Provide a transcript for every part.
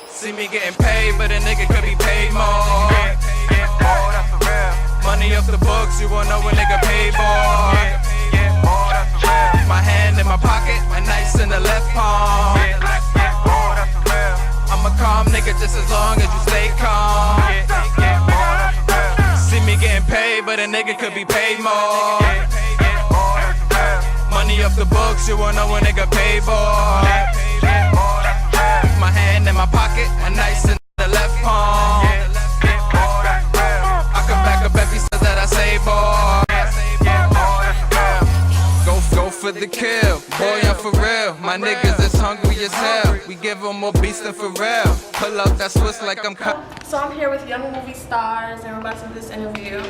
See me getting paid, but a nigga could be paid more. Money off the books, you won't know a nigga paid for. My hand in my pocket, my knife's in the left palm. I'm a calm nigga just as long as you stay calm. See me getting paid, but a nigga could be paid more. Money off the books, you won't know a nigga paid for. My hand in my pocket, my knife's in the left palm. I can back up every cent that I say, boy. Go for the kill, boy, I'm for real. My niggas is hungry as hell. We give them more beats than for real. Pull out that Swiss like I'm So I'm here with young movie stars, and we're about to do this interview.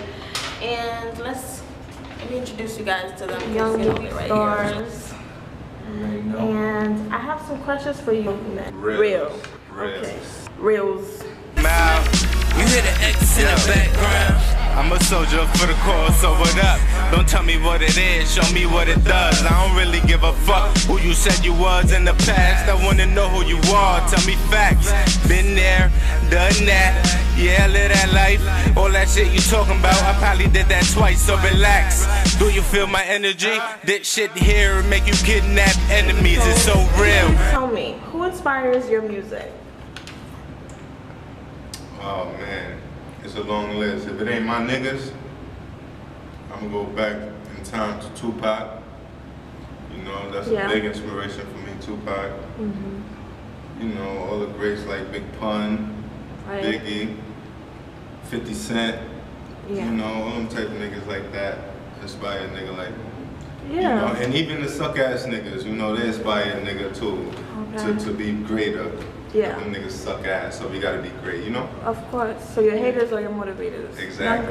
And let me introduce you guys to them. Young movie stars. And I have some questions for you. Real. Okay. Reels. You hear the X in the background. I'm a soldier for the cause, so what up? Don't tell me what it is, show me what it does. I don't really give a fuck who you said you was in the past. I wanna know who you are, tell me facts. Been there, done that, yeah, live that life. All that shit you talking about, I probably did that twice, so relax. Do you feel my energy? This shit here make you kidnap enemies, it's so real. Tell me, who inspires your music? Oh man, it's a long list. If it ain't my niggas, I'm gonna go back in time to Tupac. You know, that's a big inspiration for me, Tupac. You know, all the greats like Big Pun, Biggie, 50 Cent. You know, all them type of niggas like that inspire a nigga like me. You know, and even the suck ass niggas, you know, they inspire a nigga too to be greater. Yeah. Them niggas suck ass, so we gotta be great, you know? Of course. So your haters are your motivators. Exactly.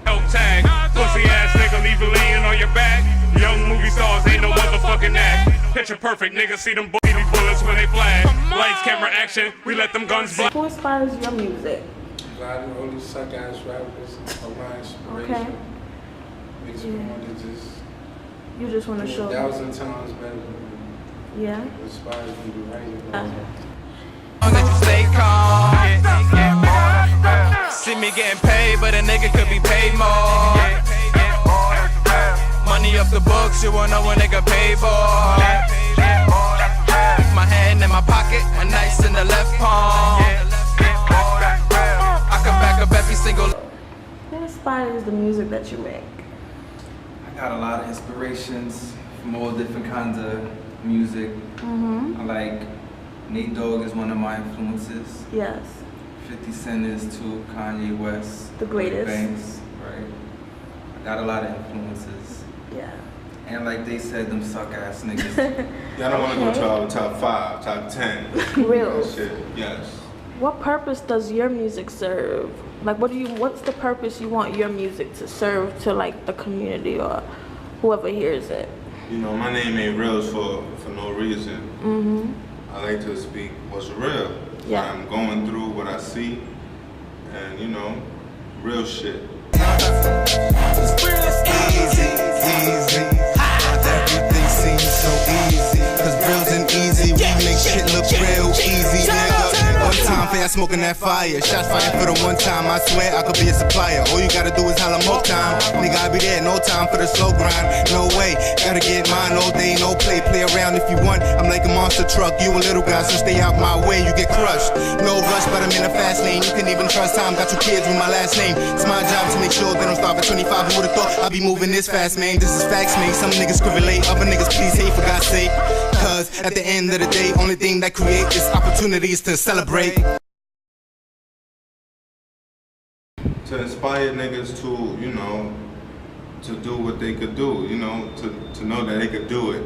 Help tag, pussy ass nigga, leave you laying on your back. Young movie stars ain't no motherfucking act. Picture perfect, nigga, see them bullets when they flag. Lights, camera, action, we let them guns fly. Who inspires your music? A lot of all these suck ass rappers are my inspiration. Okay. Makes me want to You just want to show 1,000 times better than me. Yeah. It inspires me to write it. long as you stay calm. See me getting paid, but a nigga could be paid more. Money off the books, you won't know a nigga paid for. My hand in my pocket, my knife's in the left palm. I can back up every single. What inspires the music that you make? I got a lot of inspirations from all different kinds of music. I like Nate Dogg is one of my influences. Yes. 50 Cent is too. Kanye West. The greatest. Banks, right? I got a lot of influences. Yeah. And like they said, them suck ass niggas. Y'all don't want to go to our top 5, top 10. Real. Shit, yes. What purpose does your music serve? Like, what's the purpose you want your music to serve to, like, the community or whoever hears it? You know, my name ain't Reels for no reason. I like to speak what's real. Yeah. I'm going through what I see, and you know, real shit. Easy, easy. Everything seems so easy. Cause reals and easy, we make shit look real easy, nigga. One time for y'all smoking that fire. Shots fired for the one time. I swear I could be a supplier. All you gotta do is holler more time. Nigga, I be there. No time for the slow grind. No way. Gotta get mine all day. No play. Play around if you want. I'm like a monster truck. You a little guy, so stay out my way. You get crushed. No rush, but I'm in a fast lane. You can even trust time. Got 2 kids with my last name. It's my job to make sure they don't stop at 25. Who would've thought I'd be moving this fast, man? This is facts, man. Some niggas could relate. Other niggas please hate for God's sake. Cause at the end of the day, only thing that create is opportunities to celebrate. To inspire niggas to, you know, to do what they could do, you know, to know that they could do it.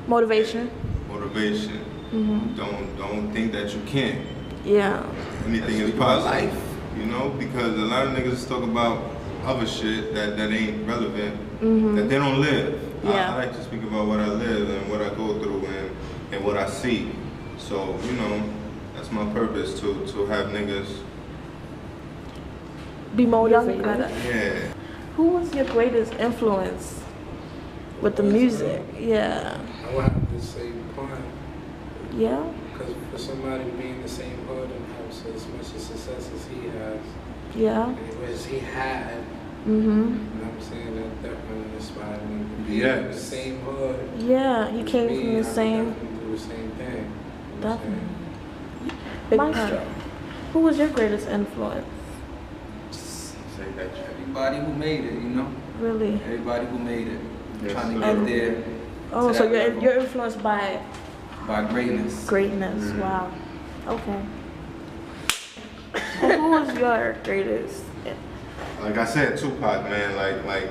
Motivation. Motivation. Don't think that you can't. Yeah. Anything is possible. You know, because a lot of niggas talk about other shit that ain't relevant, that they don't live. Yeah. I like to speak about what I live and what I go through and what I see. So, you know, that's my purpose, to have niggas Be motivated. Yeah. Who was your greatest influence with the music? Yeah. I would have to same point. Yeah. Because for somebody to be in the same hood and have as much success as he has, Yeah. as he had, Mhm. you know what I'm saying? That definitely inspired me to be in the same hood. Yeah, he came Me, from the I same. would definitely do the same thing. You know what I'm Definitely. saying? Big Maestro, who was your greatest influence? Say that shit. Everybody who made it, you know? Really? Everybody who made it. Yes, Trying to sir. get there. Oh, to so that level. you're influenced by By greatness. greatness. Wow. Okay. And who was your greatest Like I said, Tupac, man, like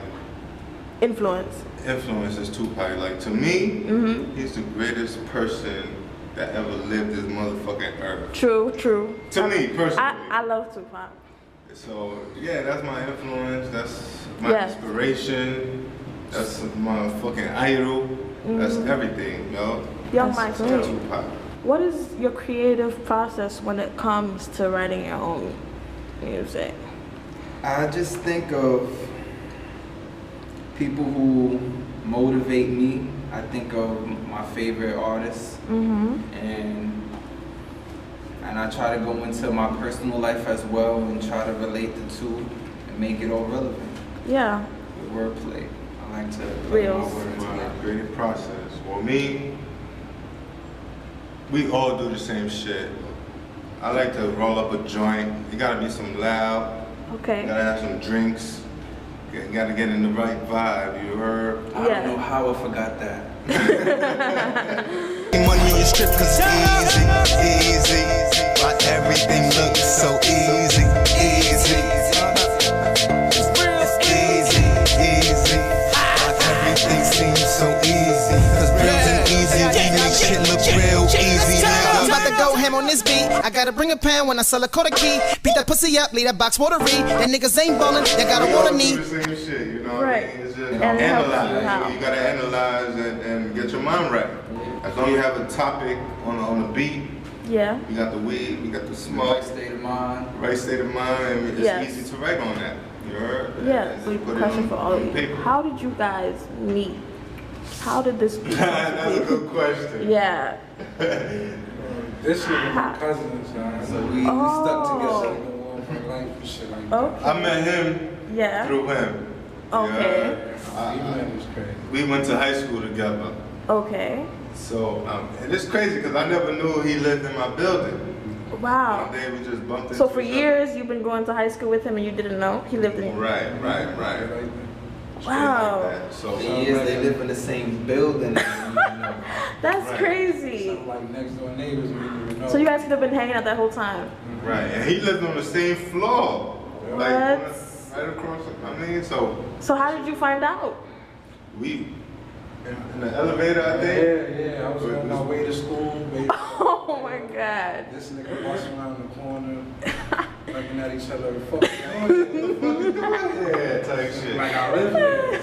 influence? influence is Tupac. Like to me, he's the greatest person that ever lived this motherfucking earth. True, true. To me, personally. I love Tupac. So yeah, that's my influence. That's my Yes. inspiration. That's my fucking idol. That's everything, yo. Young That's Maestro, Tupac. what is your creative process when it comes to writing your own music? I just think of people who motivate me. I think of my favorite artists, and I try to go into my personal life as well and try to relate the two and make it all relevant. Yeah. With wordplay, I like to put my Reels. words My together. creative process. Well, me, we all do the same shit. I like to roll up a joint. You gotta be some loud. Okay. You gotta have some drinks. You gotta get in the right vibe. You heard? I don't know how I forgot that. Money on your strip cause it's easy, easy. Why everything looks so easy, easy. It's easy, easy. Why everything seems so easy. Cause bills ain't easy, we make shit look real easy, I'm nigga. about to go ham on this beat. I gotta bring a pen when I sell a quarter key. Beat that pussy up, leave that box watery. That niggas ain't ballin', they gotta We all water do me. the same shit, you know what Right. I mean? It's just And it helps you analyze. out. You gotta analyze and get your mind right. As long as you have a topic on the beat, Yeah. you got the weed, you got the Right smoke, state of mind. right state of mind, and it's Yes. easy to write on that. You heard? Yeah. And So, put it question on for all of you: paper. how did you guys meet? How did this? That's a good question. Yeah. This nigga, my cousins, So we stuck together. Okay. I met him Yeah. through him. Okay. We went to high school together. Okay. So, and it's crazy because I never knew he lived in my building. Wow. One day we just bumped into So for each other. years you've been going to high school with him and you didn't know he lived in. Right. Wow. Like that. So, For years they live in the same building. You know. That's Right. crazy. Like next door neighbors, we didn't even know. So you guys could have been hanging out that whole time. right, and he lived on the same floor. What? Like, right across, I mean, so So how did you find out? we, in the elevator, I think. Yeah, I was on my way to school, baby. Oh my God. This nigga busting around the corner, looking at each other, fuck, Yeah, type shit. like I live here.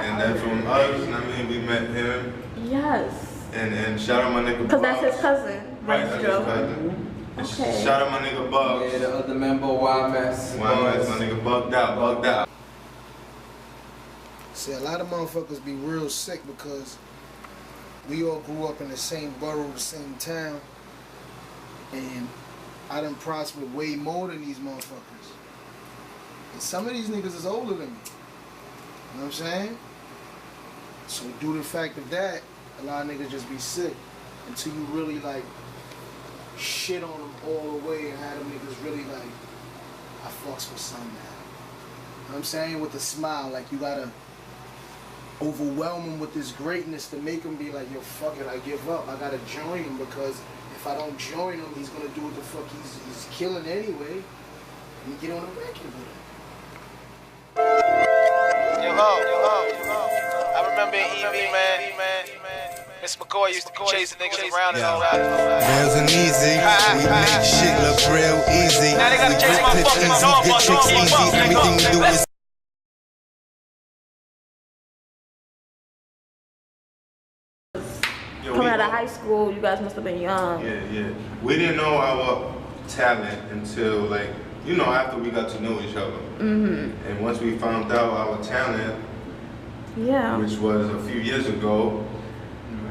And then from us, I mean, we met him, Yes. and shout out my nigga Because that's his Bugs. cousin, Right, that's his Maestro. cousin. And Okay. Shout out my nigga Bugs. Yeah, the other member, Y.M.S. Y.M.S, my nigga bugged out. See, a lot of motherfuckers be real sick because we all grew up in the same borough, the same town, and I done prospered way more than these motherfuckers. And some of these niggas is older than me. You know what I'm saying? So due to the fact of that, a lot of niggas just be sick until you really like shit on them all the way and have them niggas really like, I fucks with some now. You know what I'm saying? With a smile, like you gotta overwhelm him with this greatness to make him be like, yo, fuck it, I give up. I gotta join him because if I don't join him, he's gonna do what the fuck he's killing anyway. And get on a record with him. I remember EV, man. Miss McCoy used to be chasing niggas around and all that. Bills ain't easy, we make shit look real easy. Now they gotta We chase my grip it fucking easy, dog, get my chicks dog, easy. fuck, Everything we do is Coming out of high school, you guys must have been young. Yeah. We didn't know our talent until like, you know, after we got to know each other. And once we found out our talent, Yeah. which was a few years ago,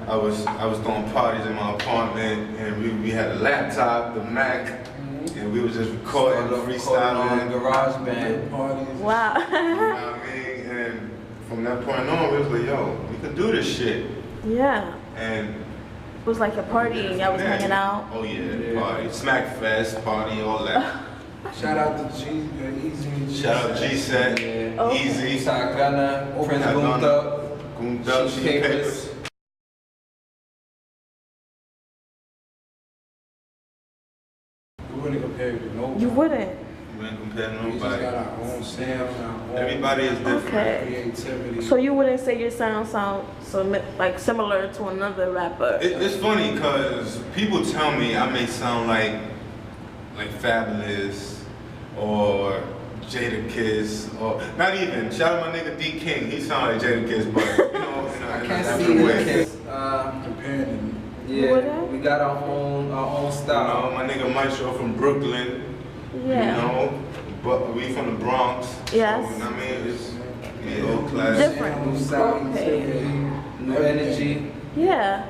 I was throwing parties in my apartment, and we had a laptop, the Mac, and we was just recording, freestyling, garage band parties. Wow. You know what I mean? And from that point on, we was like, yo, we could do this shit. Yeah. And it was like a party and y'all was hanging out. Oh yeah, party, Smack Fest, party, all that. Shout out to Easy. Shout out G-Set, Easy, Sagana, Prince Gooned Up, Sheet Papers. We wouldn't compare it to nobody. You wouldn't? We wouldn't compare to We just nobody. got our own sound, our own Everybody is different. creativity. So you wouldn't say your sound like similar to another rapper? It's funny because people tell me I may sound like Fabulous or Jada Kiss, or not even. Shout out my nigga D King. He sound like Jada Kiss, but you know, I can't see the Kiss. Comparing them. Yeah, we got our own style. You know, my nigga Maestro from Brooklyn. Yeah. You know, but we from the Bronx. Yes. So, you know what I mean? It's all classic. Different. New sound, Okay. new energy. Yeah.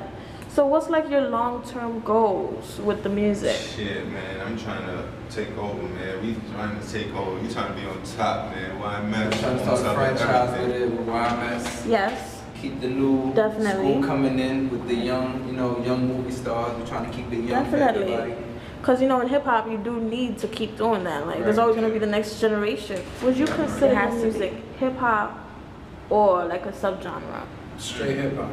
So what's like your long-term goals with the music? Shit, man, I'm trying to take over, man. We trying to take over. We trying to be on top, man. Y.M.S. Trying to start a franchise with it with Y.M.S. Yes. Keep the new Definitely. school coming in with the young, young movie stars. We're trying to keep it young Definitely. for everybody. Because you know, in hip hop, you do need to keep doing that. Like, there's always gonna be the next generation. Would you consider your music hip hop or like a subgenre? Straight hip hop.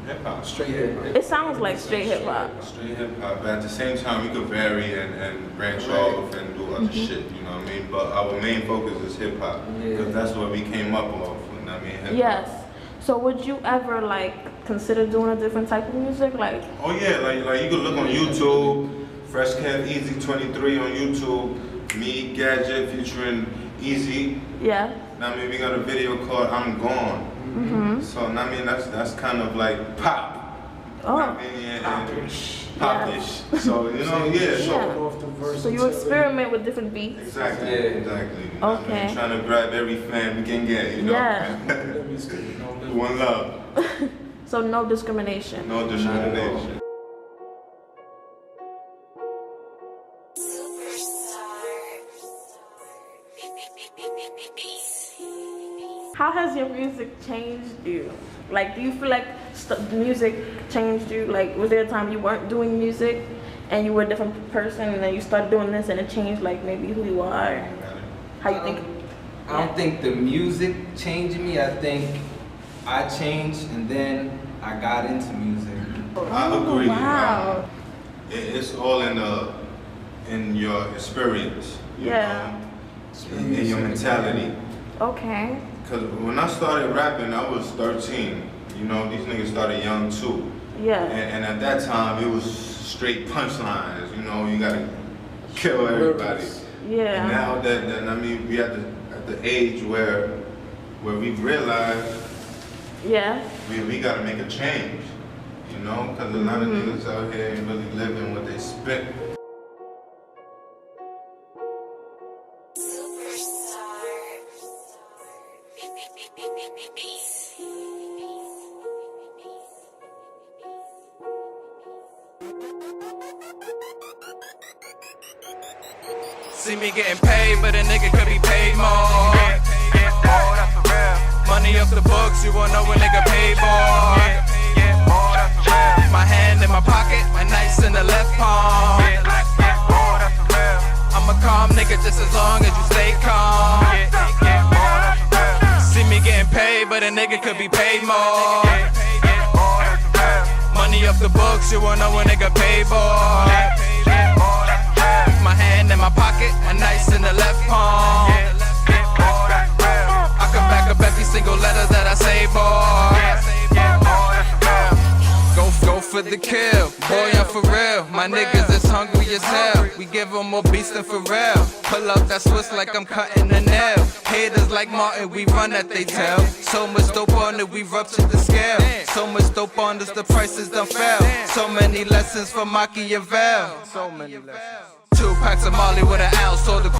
Hip hop. Straight hip hop. It sounds like straight hip hop. Straight hip hop, but at the same time, we could vary and branch off and do other shit. You know what I mean? But our main focus is hip hop because that's what we came up off. You know what I mean? Hip-hop. Yes. So would you ever like consider doing a different type of music? Like, oh yeah, like you can look on YouTube, Fresh Kev Easy 23 on YouTube, me Gadget featuring Easy. yeah. Now I mean we got a video called I'm Gone. So I mean that's kind of like pop. Oh. I mean, and pop-ish. So you know, yeah. So you experiment with different beats. Exactly. Yeah. Exactly. You know what I Okay. mean? Trying to grab every fan we can get. You know. Yeah. One love. So no discrimination. No discrimination. How has your music changed you? Like, do you feel like music changed you? Like, was there a time you weren't doing music and you were a different person and then you started doing this and it changed like maybe who you are? How you think? I don't think the music changed me. I think I changed and then I got into music. I agree. Wow. It's all in your experience. You Yeah. know, in your mentality. Okay. Because when I started rapping, I was 13. You know, these niggas started young too. Yeah. And at that time, it was straight punchlines. You know, you gotta kill everybody. Yeah. And now that I mean, we at the age where we realize Yeah. we gotta make a change. You know, because a lot of niggas out here ain't really living what they spit. See me getting paid, but a nigga could be paid more. Money off the books, you won't know a nigga paid for. My hand in my pocket, my nice in the left palm. I'm a calm nigga just as long as you stay calm. See me getting paid, but a nigga could be paid more. Money off the books, you won't know a nigga paid for. My hand in my pocket, my nice in the left palm. I can back up every single letter that I say, boy. Go for the kill, boy, I'm for real. My niggas is hungry as hell. We give them more beats than for real. Pull out that Swiss like I'm cutting a nail. Haters like Martin, we run at they tail. So much dope on it, we ruptured the scale. So much dope on us, the prices done fell. So many lessons from Machiavelli. So many lessons. 2 packs of Molly with an ounce, so the